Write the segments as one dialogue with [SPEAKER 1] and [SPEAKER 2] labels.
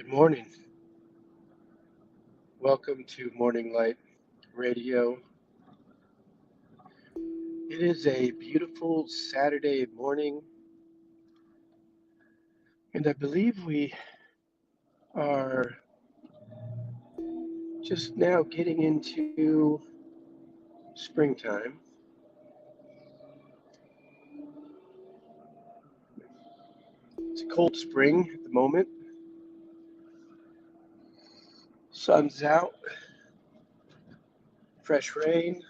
[SPEAKER 1] Good morning. Welcome to Morning Light Radio. It is a beautiful Saturday morning, and I believe we are just now getting into springtime. It's a cold spring at the moment. Sun's out, fresh rain,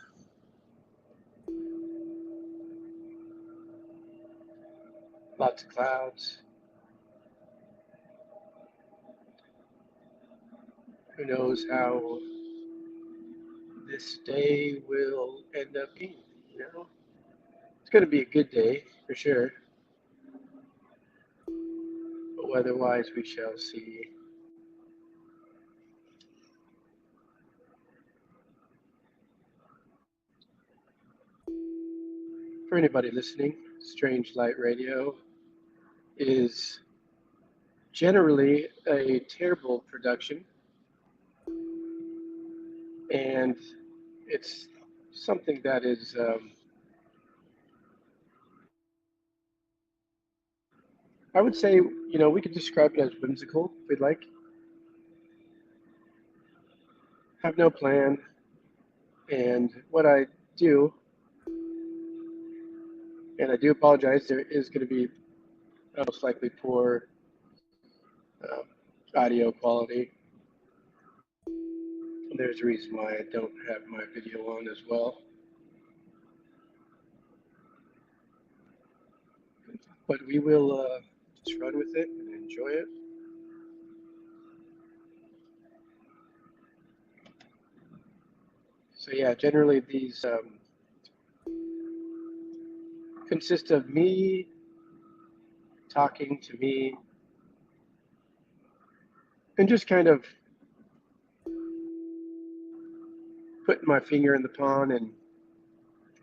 [SPEAKER 1] lots of clouds. Who knows how this day will end up being, you know? It's going to be a good day for sure, but weather-wise we shall see. For anybody listening, Strange Light Radio is generally a terrible production, and it's something that is, I would say, we could describe it as whimsical if we'd like. Have no plan, and what I do, and I do apologize, there is going to be most likely poor um, audio quality. There's a reason why I don't have my video on as well. But we will just run with it and enjoy it. So yeah, generally these consist of me talking to me and just kind of putting my finger in the pond and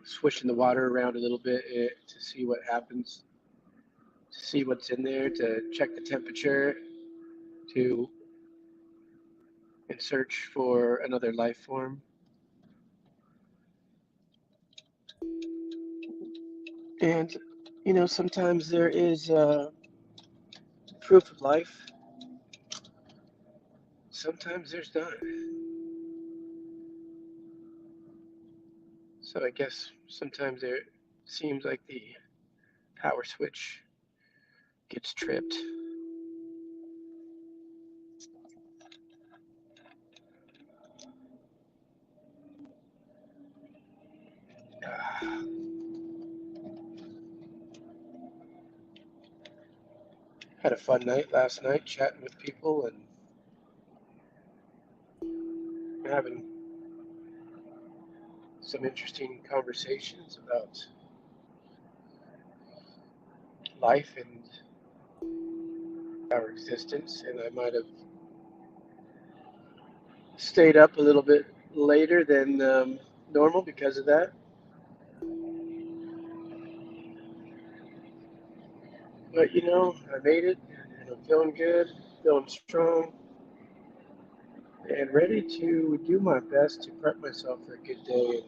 [SPEAKER 1] swishing the water around a little bit to see what happens, to see what's in there, to check the temperature, to and search for another life form. And sometimes there is proof of life. Sometimes there's not. So I guess sometimes there seems like the power switch gets tripped. Had a fun night last night chatting with people and having some interesting conversations about life and our existence. And I might have stayed up a little bit later than normal because of that. But I made it and I'm feeling good, feeling strong, and ready to do my best to prep myself for a good day.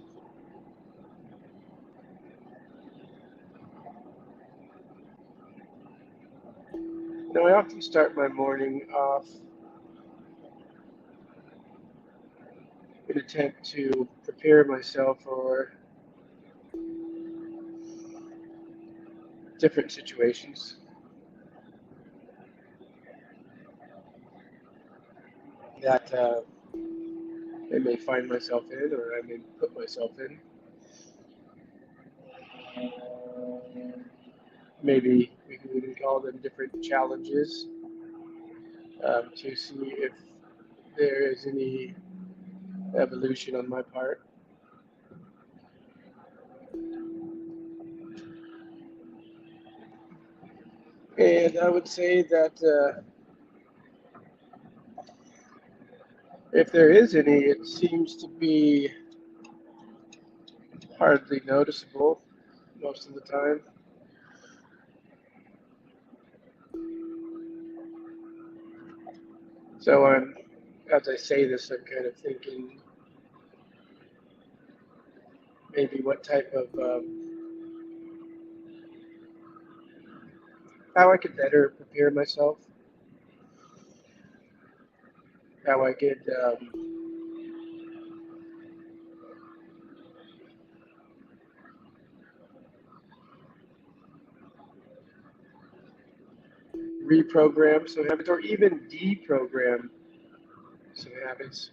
[SPEAKER 1] I often start my morning off in an attempt to prepare myself for different situations that I may find myself in or I may put myself in. Maybe we can even call them different challenges to see if there is any evolution on my part. And I would say that if there is any, it seems to be hardly noticeable most of the time. So as I say this, I'm kind of thinking maybe what type of, how I could better prepare myself, how I could reprogram some habits or even deprogram some habits.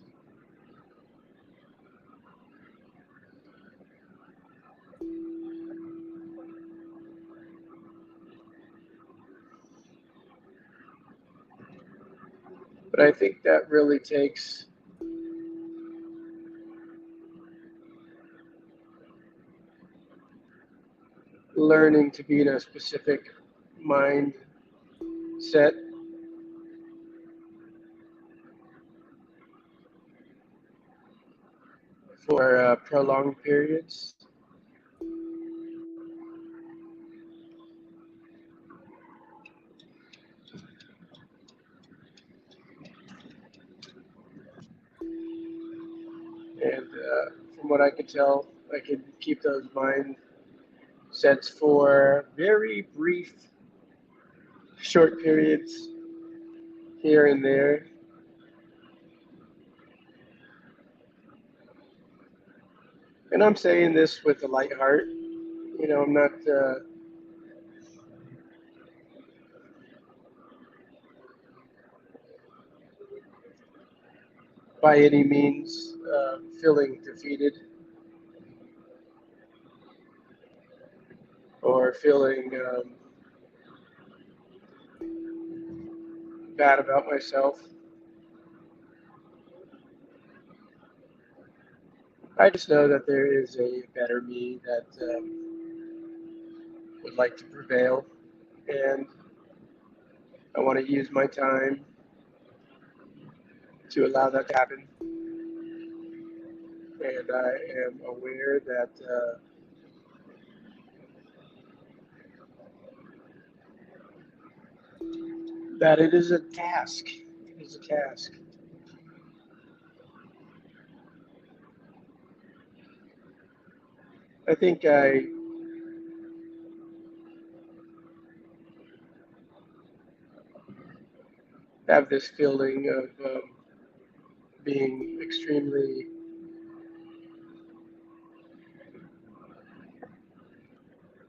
[SPEAKER 1] But I think that really takes learning to be in a specific mindset for prolonged periods. And from what I could tell, I could keep those mindsets for very brief, short periods here and there. And I'm saying this with a light heart. You know, I'm not by any means feeling defeated or feeling bad about myself. I just know that there is a better me that would like to prevail, and I want to use my time to allow that to happen. And I am aware that it is a task. It is a task. I think I have this feeling of being extremely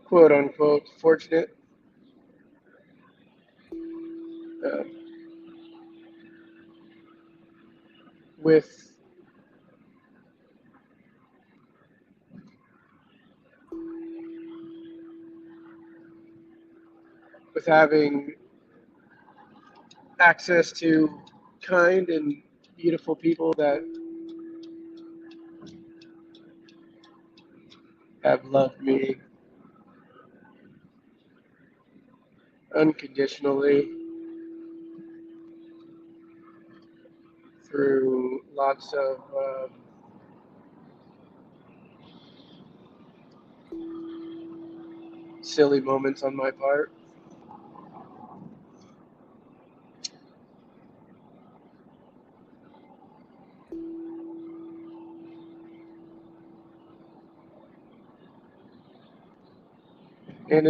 [SPEAKER 1] quote unquote fortunate uh, with having access to kind and beautiful people that have loved me unconditionally through lots of silly moments on my part. And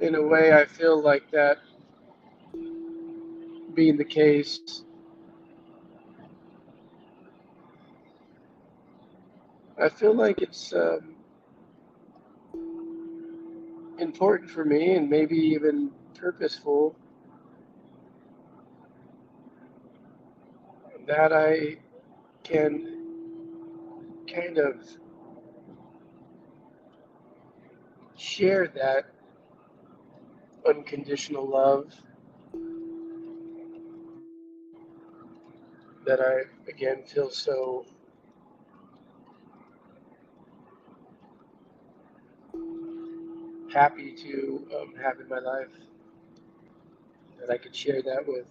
[SPEAKER 1] in a way, I feel like that being the case, I feel like it's important for me and maybe even purposeful that I can kind of share that unconditional love that I, again, feel so happy to have in my life, that I could share that with,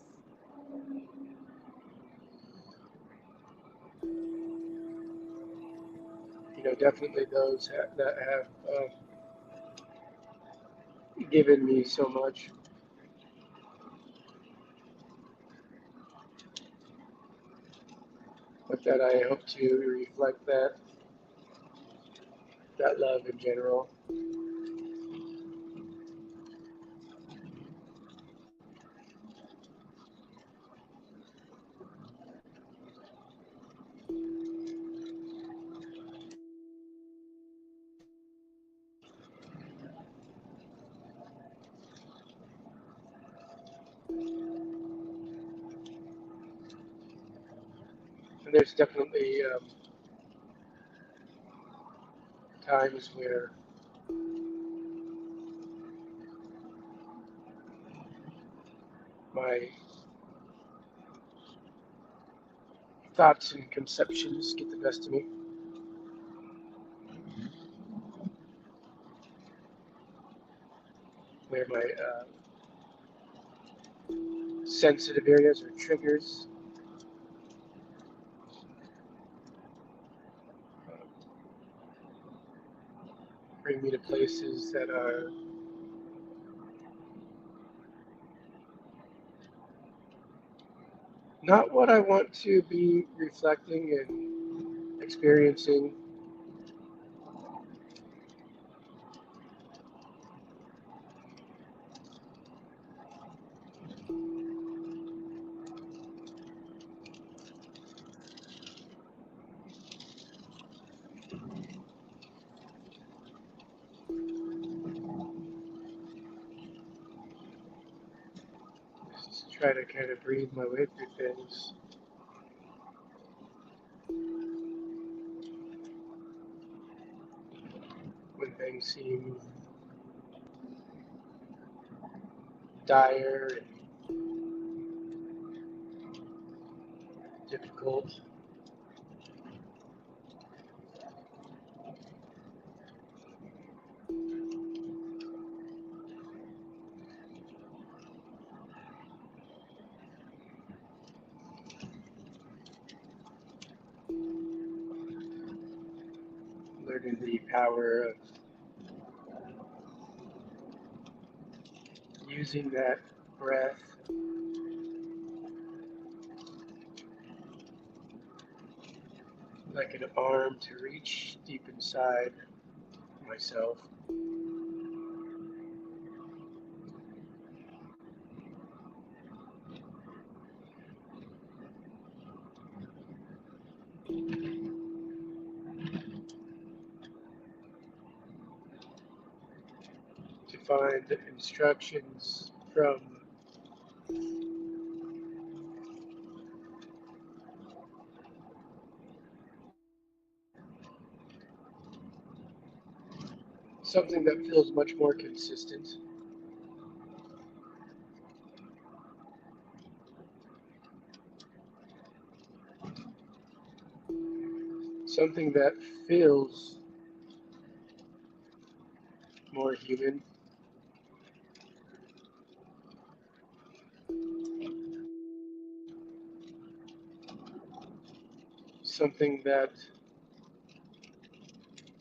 [SPEAKER 1] definitely those that have given me so much. But that I hope to reflect that love in general. And there's definitely times where my thoughts and conceptions get the best of me, where my sensitive areas or triggers bring me to places that are not what I want to be reflecting and experiencing. Just try to kind of breathe my way through things. When things seem dire and difficult. Learning the power of using that breath like an arm to reach deep inside myself. To find instructions from something that feels much more consistent, something that feels more human, something that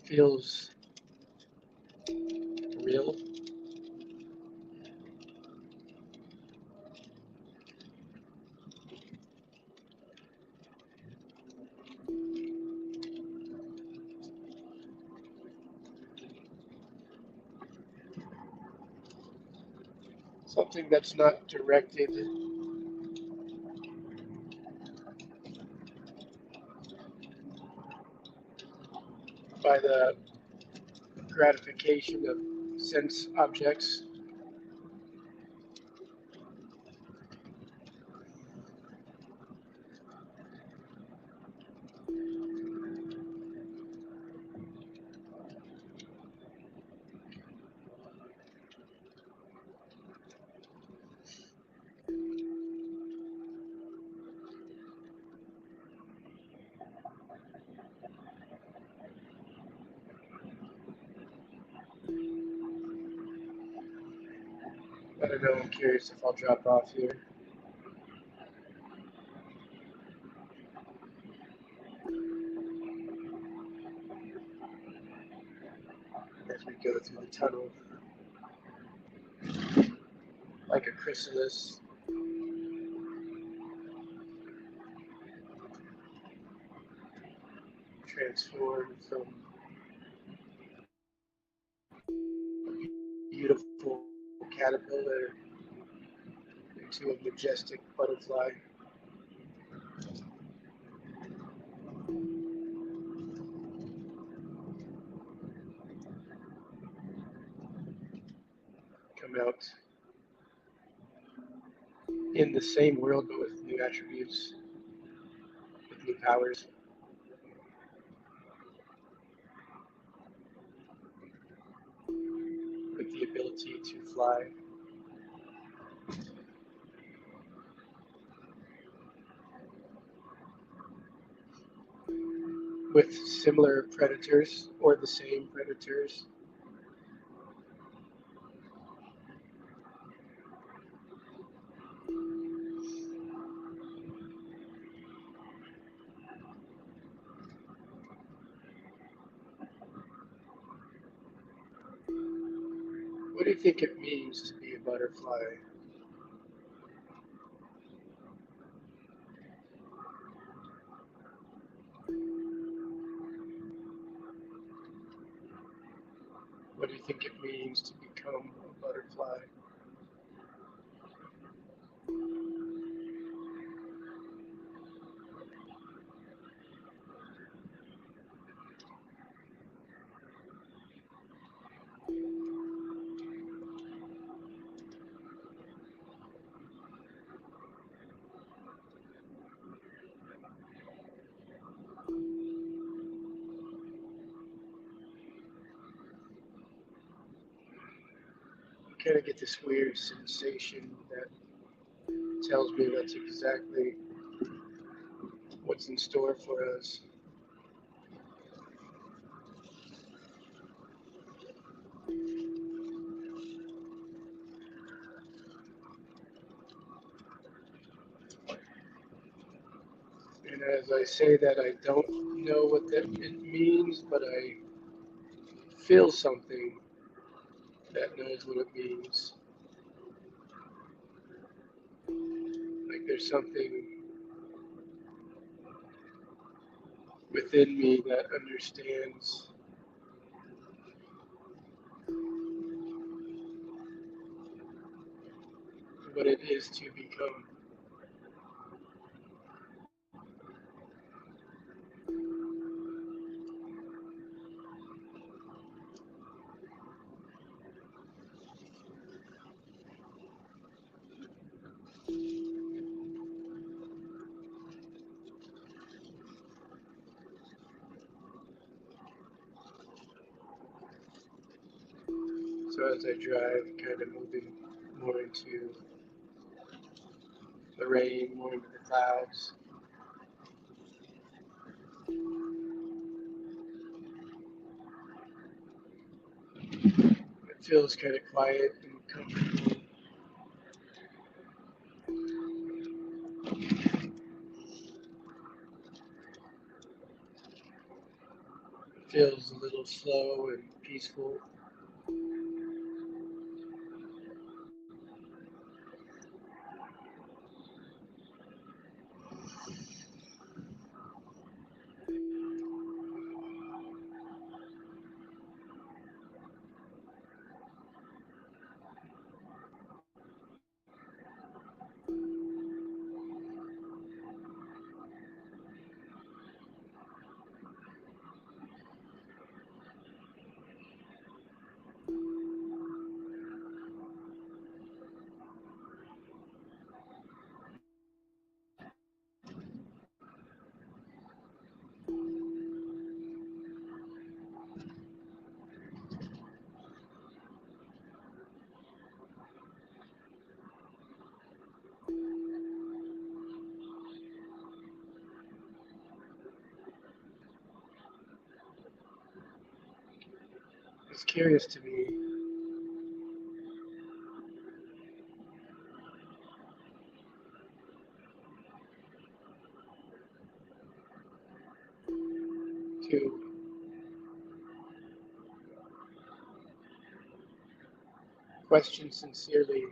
[SPEAKER 1] feels real. Something that's not directed by the gratification of sense objects. I don't know, I'm curious if I'll drop off here as we go through the tunnel like a chrysalis. transform from a beautiful caterpillar into a majestic butterfly. Come out in the same world but with new attributes, with new powers, with the ability to fly. With similar predators or the same predators. What do you think it means to be a butterfly? What do you think it means to become a butterfly? I kind of get this weird sensation that tells me that's exactly what's in store for us. And as I say that, I don't know what that it means, but I feel something that knows what it means. Like there's something within me that understands what it is to become. So as I drive, kind of moving more into the rain, more into the clouds, it feels kind of quiet and comfortable. It feels a little slow and peaceful. It's curious to me to question sincerely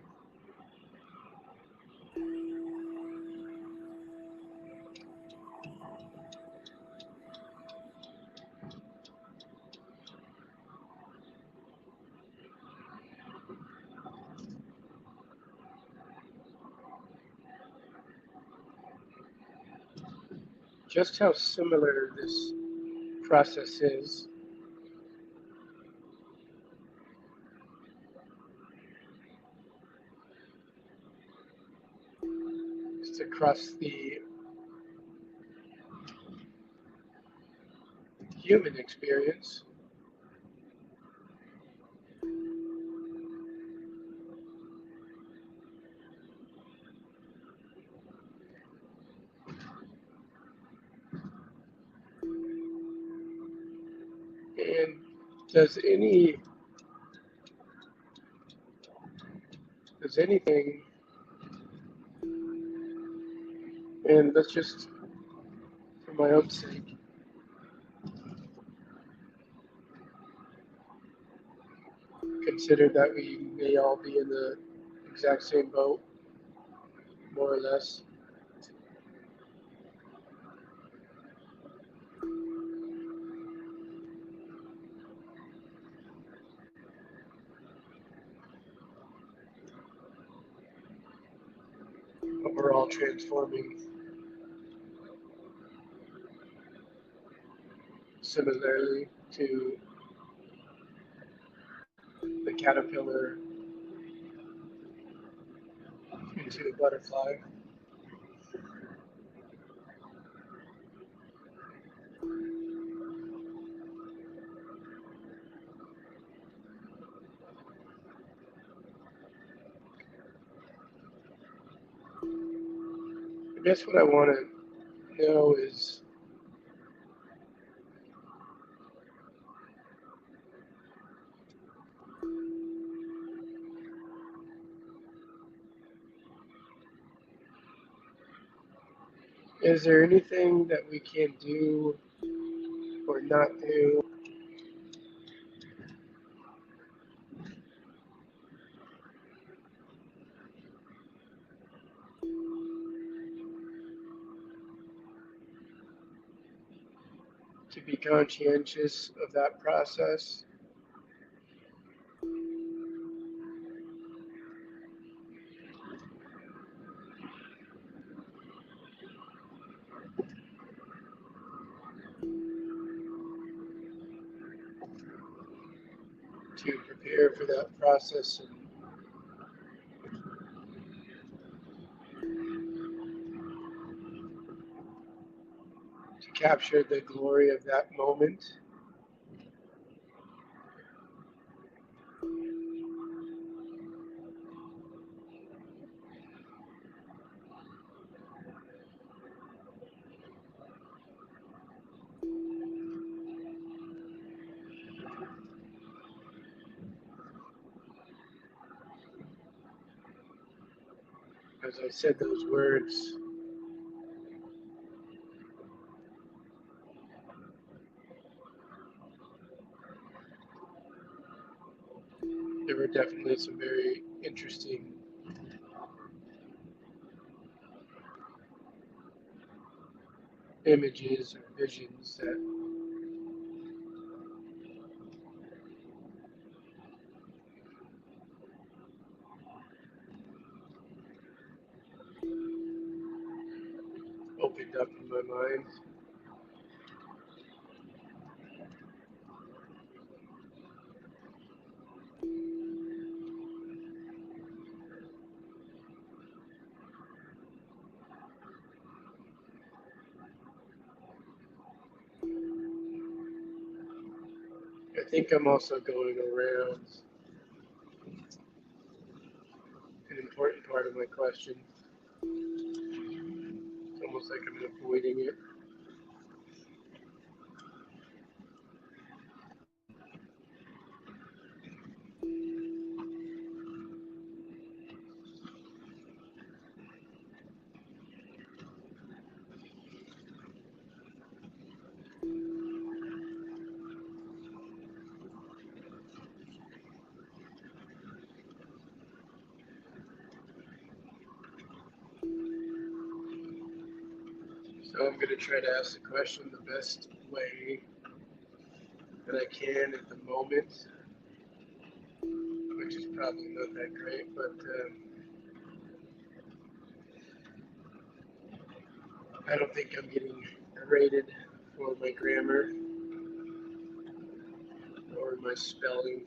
[SPEAKER 1] just how similar this process is. Just across the human experience. And does anything, and let's just, for my own sake, consider that we may all be in the exact same boat, more or less. But we're all transforming similarly to the caterpillar into a butterfly. I guess what I want to know is there anything that we can do or not do to be conscientious of that process? To prepare for that process and to capture the glory of that moment. As I said those words, there were definitely some very interesting images or visions that opened up in my mind. I think I'm also going around an important part of my question. It's almost like I'm avoiding it. So I'm going to try to ask the question the best way that I can at the moment, which is probably not that great, but I don't think I'm getting graded for my grammar or my spelling.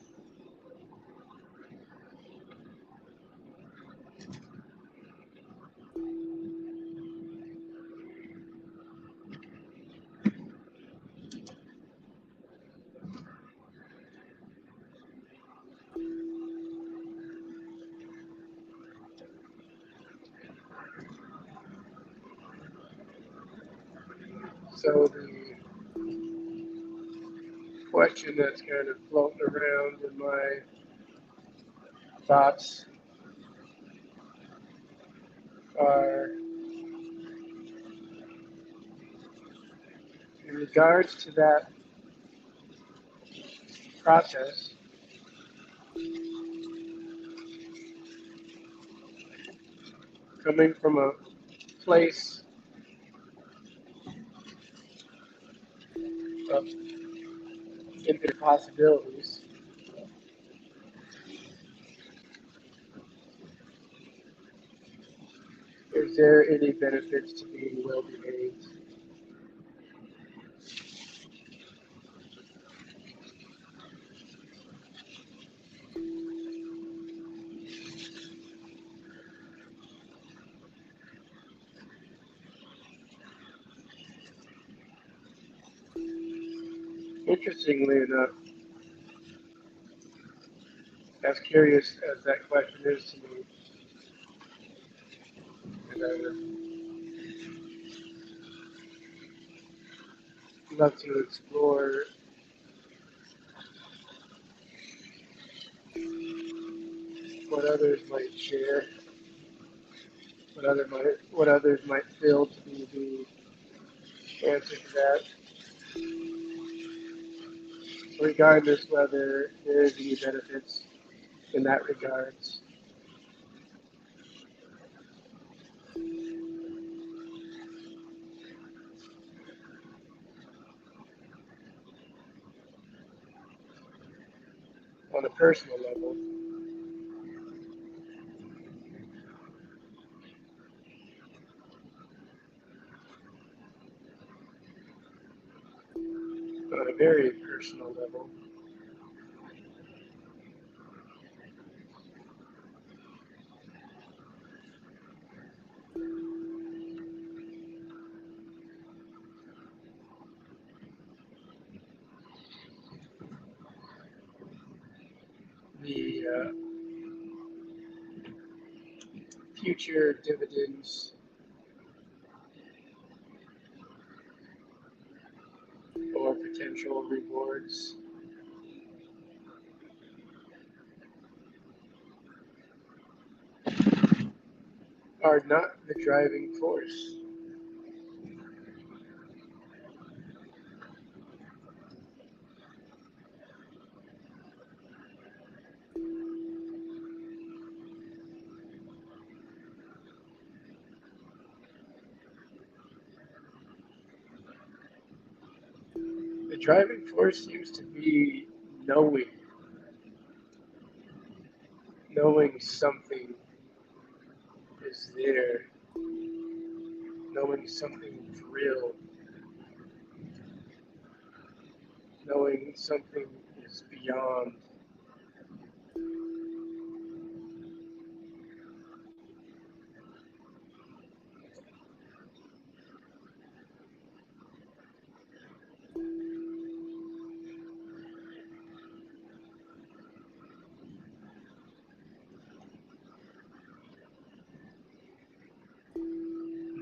[SPEAKER 1] So the question that's kind of floating around in my thoughts are in regards to that process, coming from a place of infinite possibilities, is there any benefits to being well behaved? Interestingly enough, as curious as that question is to me, and I would love to explore what others might share, what others might feel to be the answer to that, regardless whether there is any benefits in that regards. On a personal level, on a very personal level, the future dividends or potential rewards are not the driving force. The driving force seems to be knowing something is there, knowing something is real, knowing something is beyond.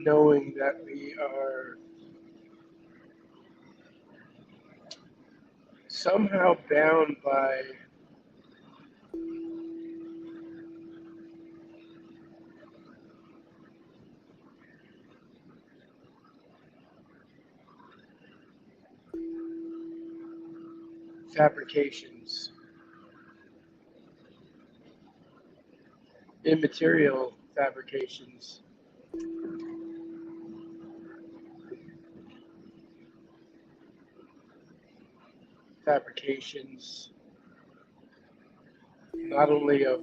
[SPEAKER 1] Knowing that we are somehow bound by fabrications, immaterial fabrications, fabrications not only of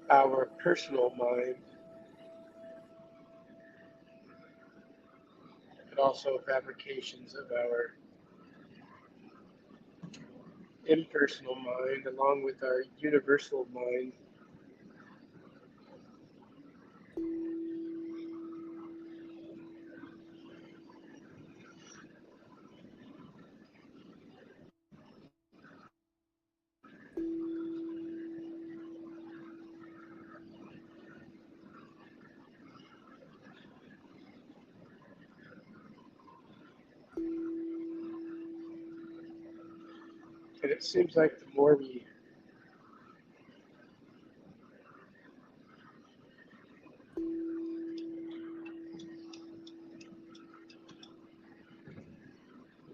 [SPEAKER 1] our personal mind, but also fabrications of our impersonal mind along with our universal mind. And it seems like the more we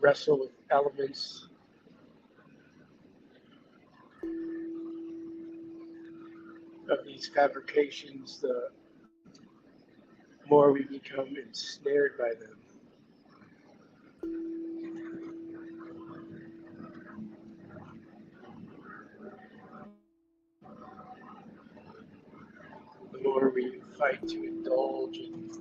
[SPEAKER 1] wrestle with elements of these fabrications, the more we become ensnared by them. The more we fight to indulge in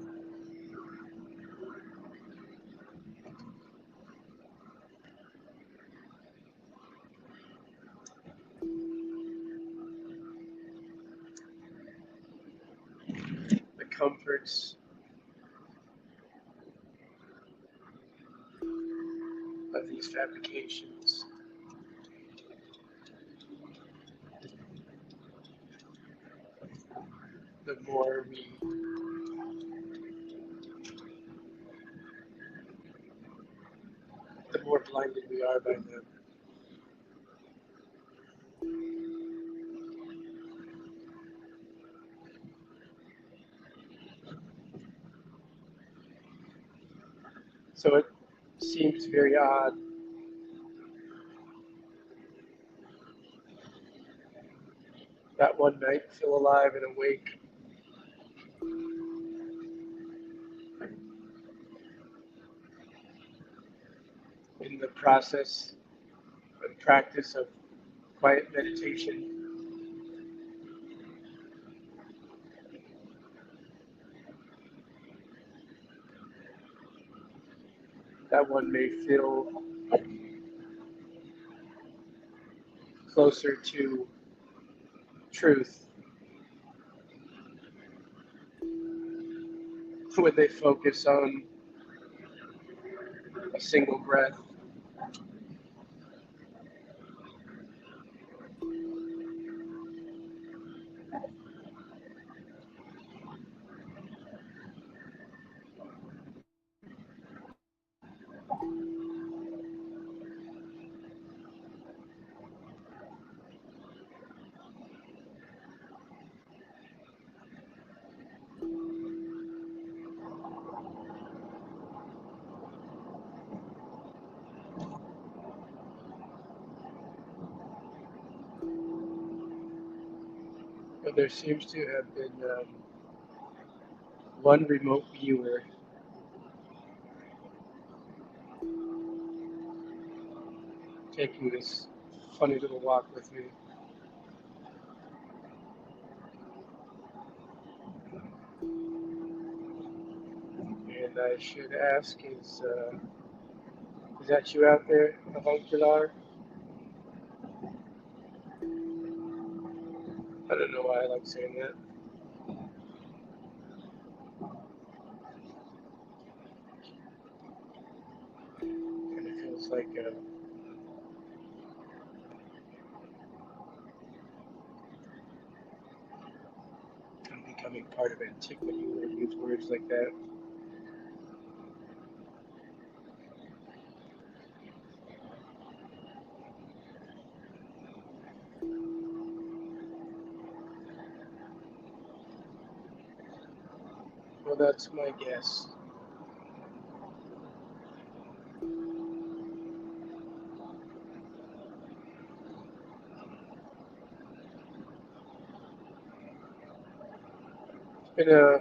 [SPEAKER 1] the comforts of these fabrications, the more blinded we are by them. So it seems very odd that one night feel alive and awake in the process and practice of quiet meditation. That one may feel closer to truth when they focus on a single breath. But there seems to have been one remote viewer taking this funny little walk with me. And I should ask, is that you out there, Avuncular? I don't know why I like saying that. And it feels like I'm becoming part of antiquity when I use words like that. Well, that's my guess. It's been a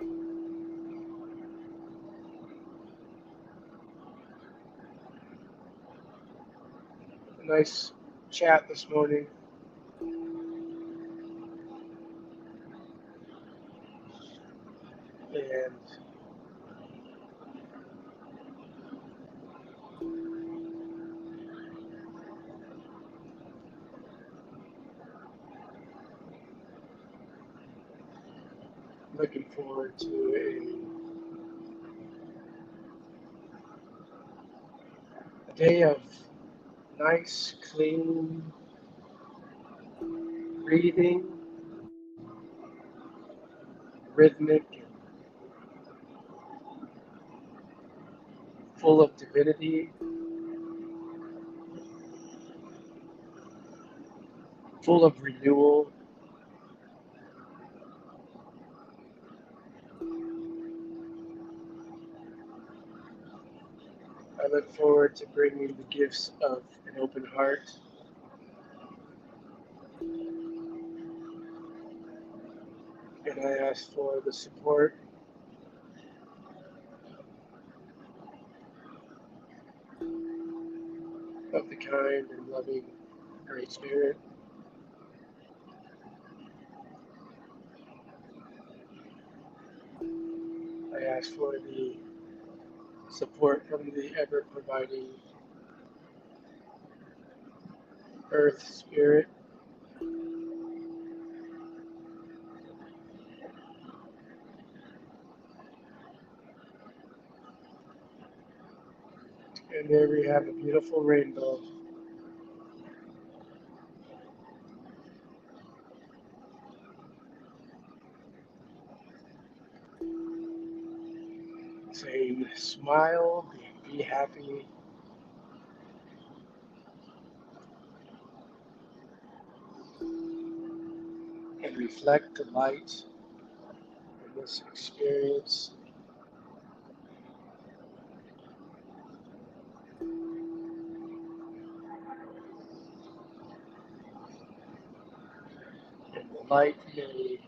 [SPEAKER 1] nice chat this morning. And looking forward to a day of nice, clean breathing, rhythmic, and full of divinity, full of renewal. I look forward to bringing the gifts of an open heart, and I ask for the support of the kind and loving Great Spirit. I ask for the support from the ever providing Earth Spirit. And there we have a beautiful rainbow. Saying smile, be happy, and reflect the light in this experience. And the light may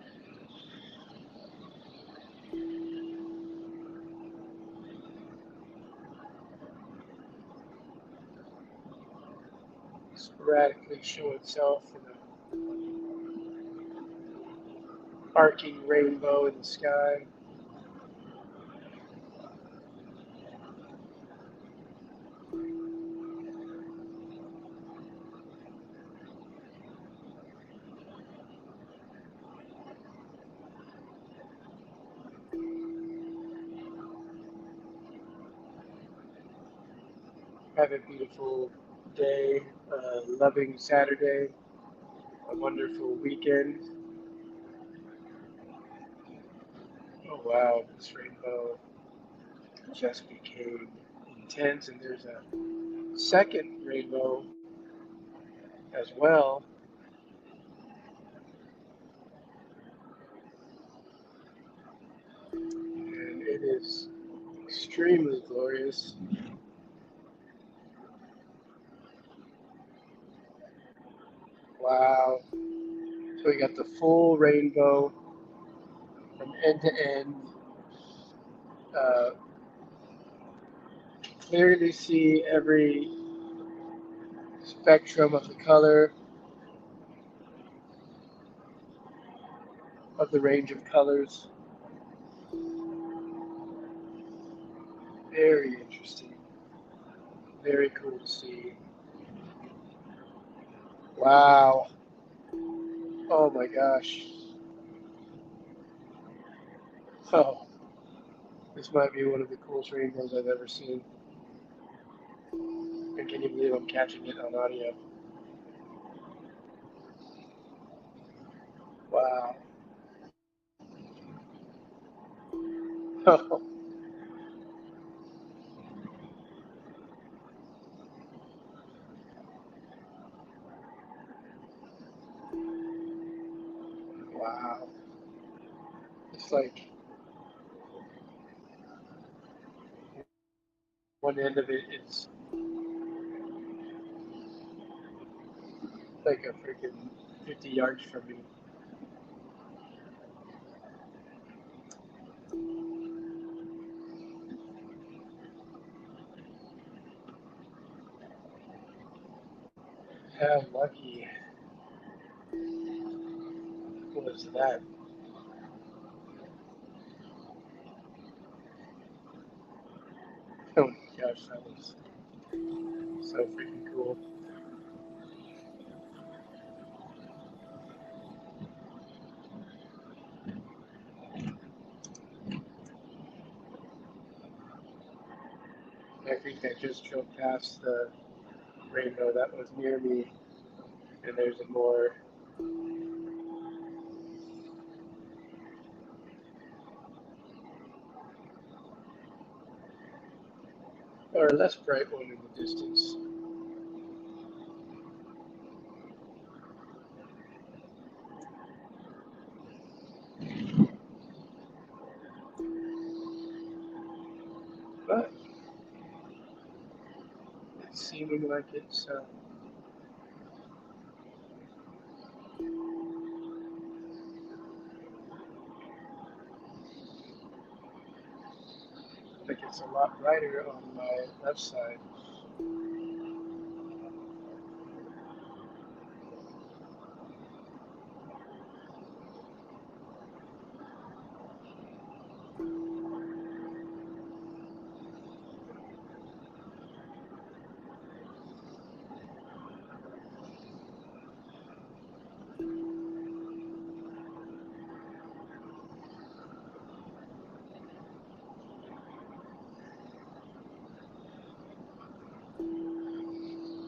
[SPEAKER 1] sporadically show itself in an arcing rainbow in the sky. Have a beautiful day, a loving Saturday, a wonderful weekend. Oh wow, this rainbow just became intense, and there's a second rainbow as well. And it is extremely glorious. Wow. So we got the full rainbow from end to end. Uh, Clearly see every spectrum of the color, of the range of colors. Very interesting. Very cool to see. Wow. Oh my gosh. Oh, this might be one of the coolest rainbows I've ever seen. And can you believe I'm catching it on audio? Wow. Oh, wow. It's like one end of it is like a freaking 50 yards from me. How lucky was that? Oh my gosh, that was so freaking cool. I think I just drove past the rainbow that was near me, and there's a more or less bright one in the distance. But it's seeming like it's a lot brighter on my left side.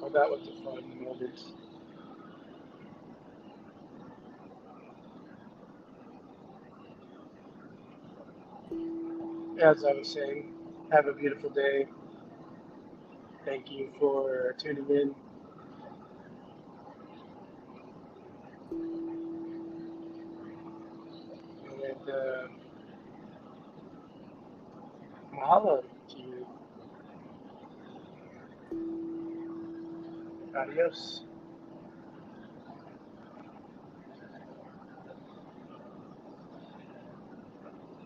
[SPEAKER 1] Well, that was a fun moment. As I was saying, have a beautiful day. Thank you for tuning in. And mahalo to you. Adios.